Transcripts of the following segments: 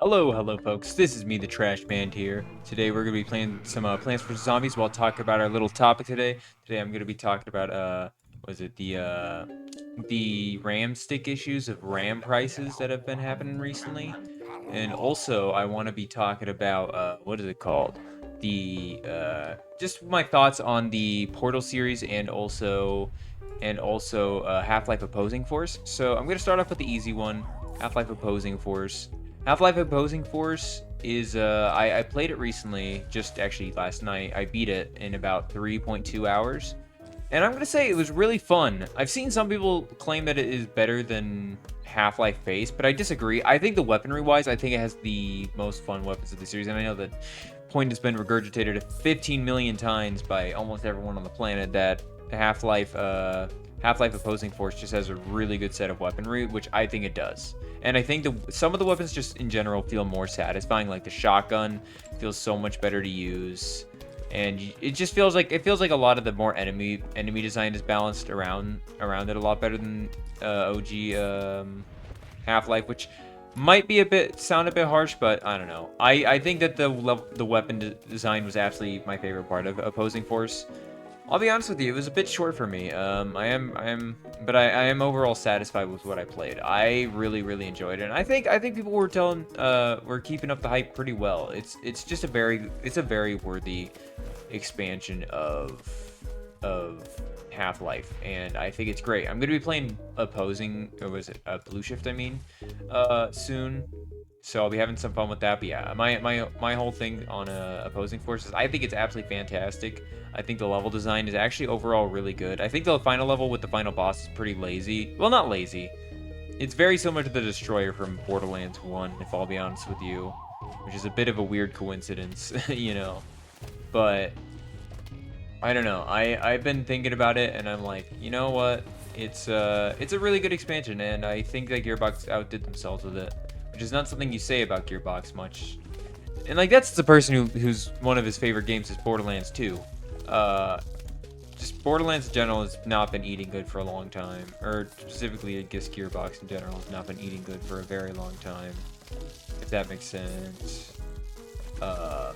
Hello, folks. This is me, the Trashmand here. Today we're gonna be playing some Plants vs Zombies. While talking about our little topic today. Today I'm gonna be talking about was it the RAM stick issues of RAM prices that have been happening recently, and also I want to be talking about what is it called? The just my thoughts on the Portal series and also Half-Life Opposing Force. So I'm gonna start off with the easy one, Half-Life Opposing Force. Half-Life Opposing Force is I played it recently, just actually last night. I beat it in about 3.2 hours. And I'm gonna say it was really fun. I've seen some people claim that it is better than Half-Life Base, but I disagree. I think the weaponry-wise, I think it has the most fun weapons of the series, and I know that point has been regurgitated 15 million times by almost everyone on the planet that Half-Life Opposing Force just has a really good set of weaponry, which I think it does. And I think some of the weapons just in general feel more satisfying. Like the shotgun feels so much better to use, and it just feels like a lot of the more enemy design is balanced around it a lot better than OG Half-Life, which might be sound a bit harsh, but I don't know. I think that the weapon design was absolutely my favorite part of Opposing Force. I'll be honest with you, it was a bit short for me. But I am overall satisfied with what I played. I really enjoyed it, and I think people were keeping up the hype pretty well. It's a very worthy expansion of Half-Life, and I think it's great. I'm gonna be playing Blue Shift, I mean, soon. So I'll be having some fun with that. But yeah, my whole thing on Opposing Forces, I think it's absolutely fantastic. I think the level design is actually overall really good. I think the final level with the final boss is pretty lazy. Well, not lazy. It's very similar to the Destroyer from Borderlands 1, if I'll be honest with you, which is a bit of a weird coincidence, you know. But I don't know. I've been thinking about it, and I'm like, you know what? It's a really good expansion, and I think that Gearbox outdid themselves with it, which is not something you say about Gearbox much. And like that's the person who's one of his favorite games is Borderlands 2. Uh, just Borderlands in general has not been eating good for a long time, or specifically, I guess Gearbox in general has not been eating good for a very long time, if that makes sense. Uh,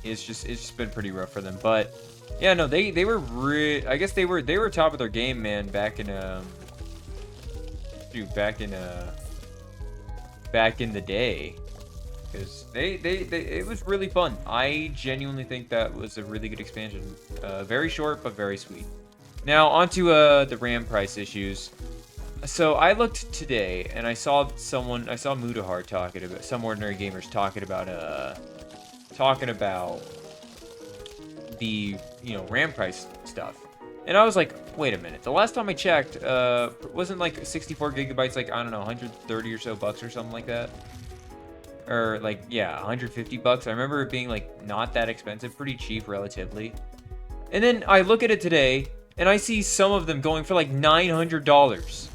it's just been pretty rough for them, but yeah, no, they were I guess they were top of their game, man, back in shoot, back in the day, because it was really fun. I genuinely think that was a really good expansion. Very short but very sweet. Now onto the RAM price issues. So I looked today and I saw Mudahar talking about, some ordinary gamers talking about the RAM price stuff, and I was like, wait a minute, the last time I checked wasn't like 64 gigabytes like, I don't know, 130 or so bucks or something like that, or like, yeah, 150 bucks. I remember it being like not that expensive, pretty cheap relatively. And then I look at it today and I see some of them going for like $900,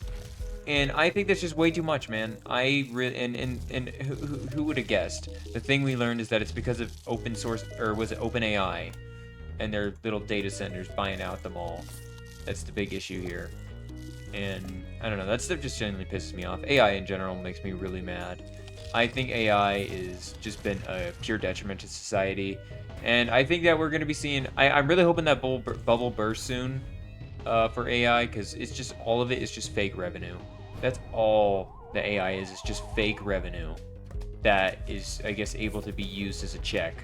and I think that's just way too much, man. I really and who would have guessed? The thing we learned is that it's because of open source, or was it OpenAI, and their little data centers buying out them all. That's the big issue here. And I don't know, that stuff just genuinely pisses me off. AI in general makes me really mad. I think AI is just been a pure detriment to society, and I think that we're going to be seeing. I'm really hoping that bubble bursts soon for AI, because it's just, all of it is just fake revenue. That's all the AI is just fake revenue that is, I guess, able to be used as a check.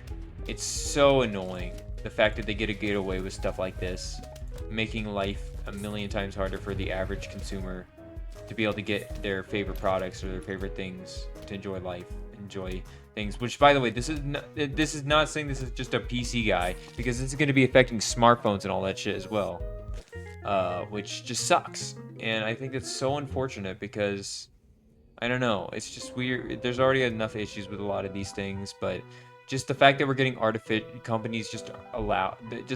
It's so annoying, the fact that they get away with stuff like this, making life a million times harder for the average consumer to be able to get their favorite products or their favorite things, to enjoy life, enjoy things. Which, by the way, this is not saying this is just a PC guy, because this is going to be affecting smartphones and all that shit as well, which just sucks. And I think it's so unfortunate, because I don't know, it's just weird. There's already enough issues with a lot of these things, but just the fact that we're getting just the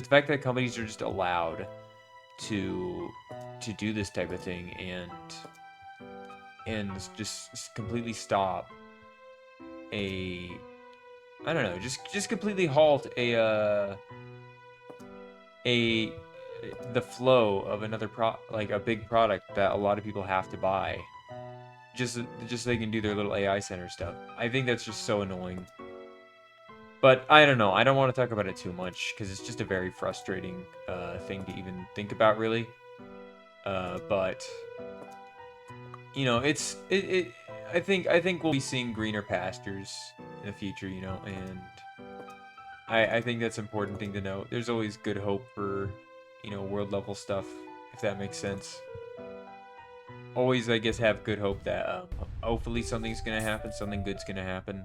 fact that companies are just allowed to do this type of thing, and just completely stop a, I don't know, just completely halt a the flow of another like a big product that a lot of people have to buy. just so they can do their little AI center stuff. I think that's just so annoying. But I don't know. I don't want to talk about it too much because it's just a very frustrating thing to even think about, really. But you know, I think we'll be seeing greener pastures in the future, you know, and I think that's an important thing to note. There's always good hope for, you know, world level stuff, if that makes sense. Always, I guess, have good hope that hopefully something's gonna happen, something good's gonna happen.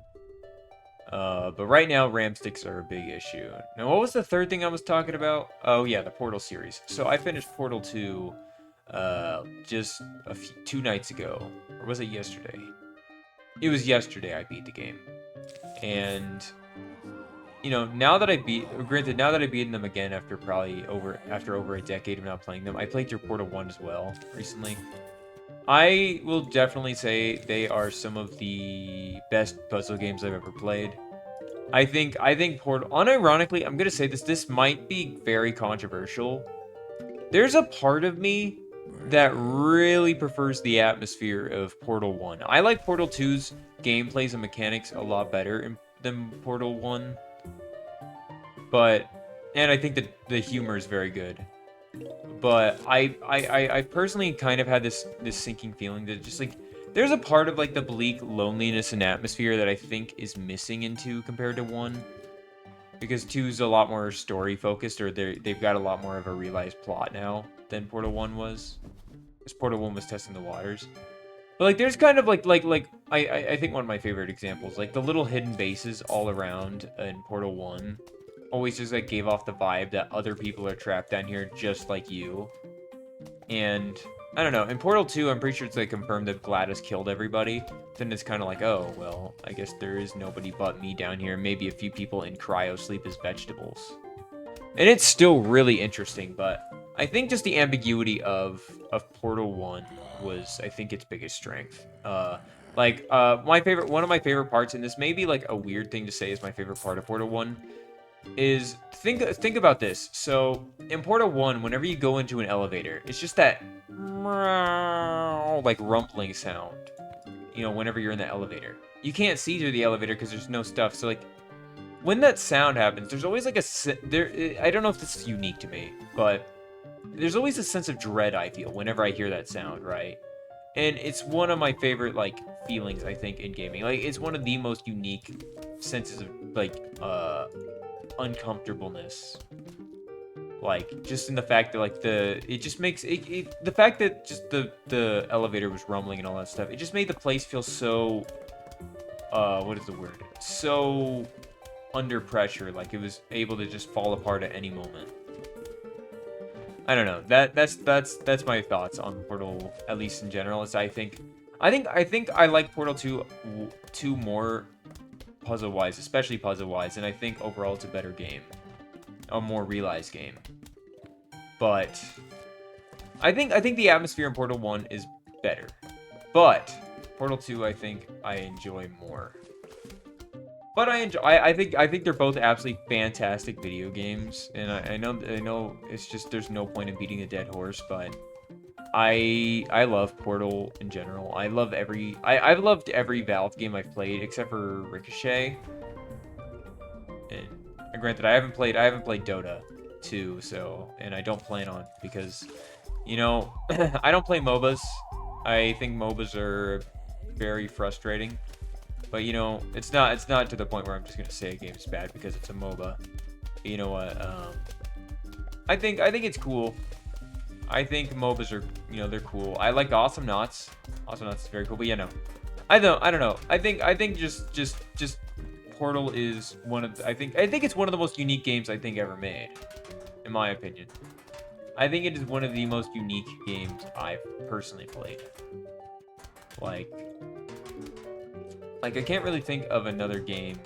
But right now, RAM sticks are a big issue. Now, what was the third thing I was talking about? Oh yeah, the Portal series. So I finished Portal 2 just 2 nights ago. Or was it yesterday? It was yesterday I beat the game. And you know, now that I beaten them again after over a decade of not playing them, I played through Portal 1 as well recently. I will definitely say they are some of the best puzzle games I've ever played. I think Portal, unironically, I'm gonna say this might be very controversial. There's a part of me that really prefers the atmosphere of Portal 1. I like Portal 2's gameplays and mechanics a lot better than Portal 1. And I think that the humor is very good. But I personally kind of had this sinking feeling that just like there's a part of like the bleak loneliness and atmosphere that I think is missing in 2 compared to 1. Because 2's a lot more story focused, or they've got a lot more of a realized plot now than Portal 1 was. Because Portal 1 was testing the waters. But like there's kind of like I think one of my favorite examples, like the little hidden bases all around in Portal 1 always just like gave off the vibe that other people are trapped down here just like you. And I don't know, in Portal 2 I'm pretty sure it's like confirmed that Gladys killed everybody. Then it's kind of like, oh well, I guess there is nobody but me down here, maybe a few people in cryo sleep as vegetables. And it's still really interesting, but I think just the ambiguity of Portal 1 was, I think, its biggest strength. One of my favorite parts, and this may be like a weird thing to say is my favorite part of Portal 1, is think about this. So in Portal 1, whenever you go into an elevator, it's just that like rumbling sound. You know, whenever you're in the elevator, you can't see through the elevator because there's no stuff. So like when that sound happens, there's always like I don't know if this is unique to me, but there's always a sense of dread I feel whenever I hear that sound, right? And it's one of my favorite like feelings I think in gaming. Like it's one of the most unique senses of like uncomfortableness, like just in the fact that like the fact that just the elevator was rumbling and all that stuff, it just made the place feel so what is the word, so under pressure, like it was able to just fall apart at any moment. I don't know, that's my thoughts on Portal, at least in general. Is I think I like Portal 2 more puzzle-wise, especially puzzle-wise, and I think overall it's a better game. A more realized game. But I think the atmosphere in Portal 1 is better. But Portal 2 I think I enjoy more. But I think they're both absolutely fantastic video games, and I know it's just there's no point in beating a dead horse, but I love Portal in general. I've loved every Valve game I've played except for Ricochet. And granted, I haven't played Dota 2, so, and I don't plan on, because you know, I don't play MOBAs. I think MOBAs are very frustrating. But you know, it's not to the point where I'm just gonna say a game's bad because it's a MOBA. You know what? I think it's cool. I think MOBAs are, you know, they're cool. I like Awesome Knots. Awesome Knots is very cool, but yeah, no. I don't know. I think just Portal is one of I think it's one of the most unique games I think ever made, in my opinion. I think it is one of the most unique games I've personally played. Like I can't really think of another game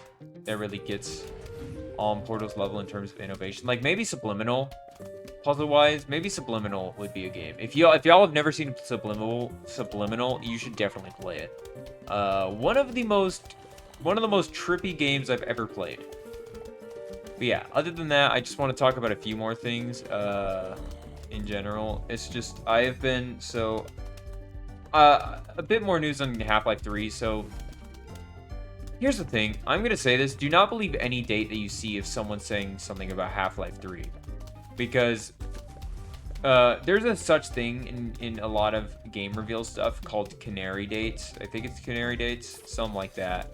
that really gets on Portal's level in terms of innovation. Like maybe Subliminal, puzzle-wise, maybe Subliminal would be a game. If y'all have never seen Subliminal, you should definitely play it. One of the most trippy games I've ever played. But yeah, other than that, I just want to talk about a few more things. In general, it's just I have been so. a bit more news on Half-Life 3. So here's the thing. I'm gonna say this: do not believe any date that you see if someone's saying something about Half-Life 3, because there's a such thing in a lot of game reveal stuff called canary dates. I think it's canary dates, something like that,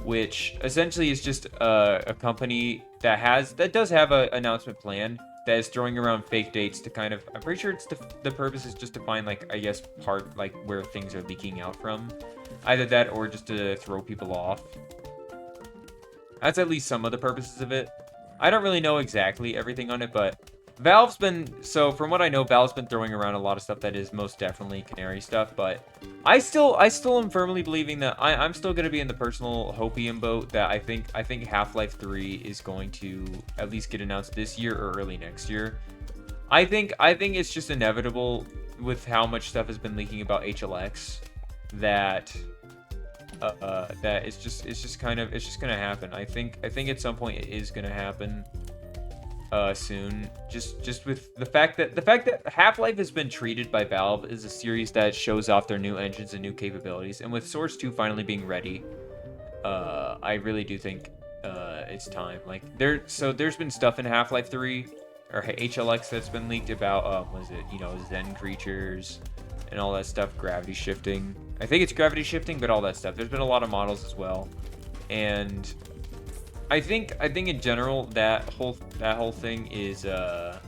which essentially is just a company that does have an announcement plan that is throwing around fake dates to kind of, I'm pretty sure it's the purpose is just to find, like, I guess, part, like, where things are leaking out from. Either that or just to throw people off. That's at least some of the purposes of it. I don't really know exactly everything on it, but Valve's been, so from what I know, Valve's been throwing around a lot of stuff that is most definitely canary stuff, but I still am firmly believing that I'm still going to be in the personal hopium boat that I think Half-Life 3 is going to at least get announced this year or early next year. I think it's just inevitable with how much stuff has been leaking about HLX that that it's just gonna happen. I think at some point it is gonna happen soon. Just with the fact that Half-Life has been treated by Valve as a series that shows off their new engines and new capabilities, and with Source 2 finally being ready, I really do think it's time. Like there's been stuff in Half-Life 3 or HLX that's been leaked about was it, you know, Zen creatures and all that stuff, gravity shifting. I think it's gravity shifting, but all that stuff. There's been a lot of models as well, and I think in general that whole thing is I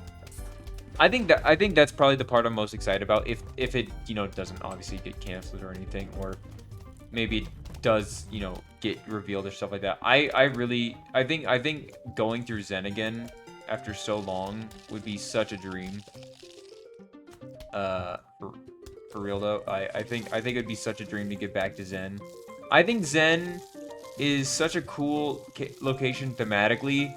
think that's probably the part I'm most excited about, if it, you know, doesn't obviously get canceled or anything, or maybe it does, you know, get revealed or stuff like that. I think going through Zen again after so long would be such a dream. For real though, I think it'd be such a dream to get back to Zen. I think Zen is such a cool location thematically,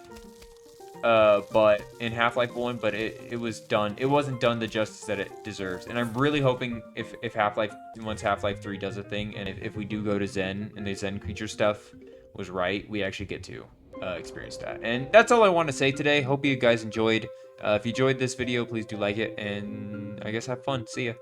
but in Half-Life 1, but it wasn't done the justice that it deserves. And I'm really hoping if once Half-Life 3 does a thing, and if we do go to Zen and the Zen creature stuff was right, we actually get to experience that. And that's all I want to say today. Hope you guys enjoyed. If you enjoyed this video, please do like it, and I guess have fun. See ya.